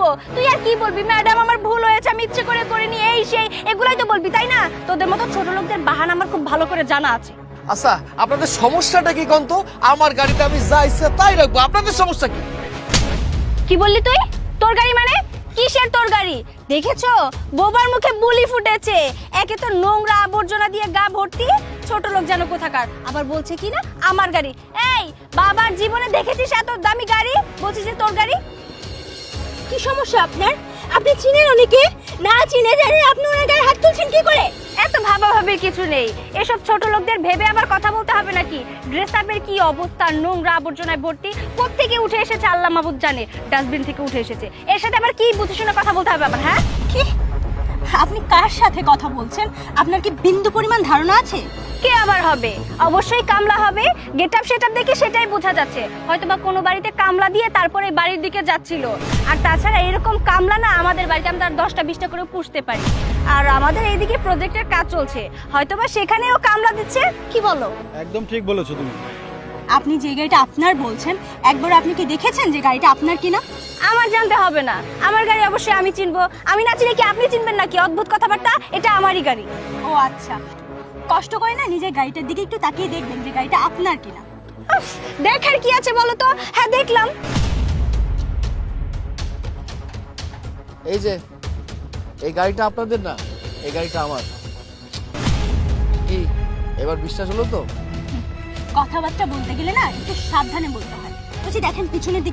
বলবো? তুই আর কি বলবি? ম্যাডাম আমার ভুল হয়েছে, আমি ইচ্ছে করে করিনি, এই সেই এগুলাই তো বলবি, তাই না? তোদের মতো ছোট লোকদের বাহানা আমার খুব ভালো করে জানা আছে। আচ্ছা আপনাদের সমস্যাটা কি কোন তো? আমার গাড়িতে আমি যা ইচ্ছা তাই রাখবো, আপনাদের সমস্যা কি? কি বললি তুই? তোর গাড়ি মানে? কিসের তোর গাড়ি? দেখেছো বোবার মুখে বুলি ফুটেছে। একে তো নোংরা আবর্জনা দিয়ে গা ভর্তি, ছোট লোক যেন কোথাকার, আবার বলছে কি না আমার গাড়ি। এই বাবার জীবনে দেখেছিস এত দামি গাড়ি, বলছিস যে তোর গাড়ি? কি সমস্যা আপনার? আপনি চিনেন অনেকে, না চিনে জানেন আপনি ওনার গায়ে হাত তুলছেন কি করে? এত ভাবাভাবির কিছু নেই, এসব ছোট লোকদের ভেবে আবার কথা বলতে হবে নাকি? ড্রেস আপের কি অবস্থা, নোংরা আবর্জনায় ভর্তি, কোত্থেকে উঠে এসেছে আল্লাহ মাহবুব জানে, ডাস্টবিন থেকে উঠে এসেছে। এর সাথে আবার কি বুঝে শুনে কথা বলতে হবে আবার? হ্যাঁ কি আপনি কার সাথে কথা বলছেন? আপনার কি বিন্দু পরিমাণ ধারণা আছে? কে আবার হবে? অবশ্যই কামলা হবে, গেটআপ সেটআপ দেখে সেটাই বোঝা যাচ্ছে। হয়তোবা কোনো বাড়িতে কামলা দিয়ে তারপরে বাড়ির দিকে যাচ্ছিল। আর তাছাড়া এরকম কামলা না আমাদের বাড়িতে আমরা 10টা 20টা করে পুষতে পারি। আর আমাদের এইদিকে প্রজেক্টের কাজ চলছে, হয়তোবা সেখানেও কামলা দিচ্ছে। কি বলো? একদম ঠিক বলেছো তুমি। আপনি যে গাড়িটা আপনার বলছেন, একবার আপনি কি দেখেছেন যে গাড়িটা আপনার কিনা? আমার জানতে হবে না, আমার গাড়ি অবশ্যই আমি চিনবো। আমি না চিনে কি আপনি চিনবেন নাকি? অদ্ভুত কথাবার্তা, এটা আমারই গাড়ি। ও আচ্ছা, কষ্ট করে না নিজের গাড়িটার দিকে একটু তাকিয়ে দেখবেন যে গাড়িটা আপনার কিনা। দেখার কি আছে বলো তো? হ্যাঁ দেখলাম। এই যে এই গাড়িটা আপনাদের না, এই গাড়িটা আমার। কি এবার বিশ্বাস হলো তো? কথাবার্তা বলতে গেলে না একটু সাবধানে বলতে হয়। বলছি দেখেন পিছনের দিকে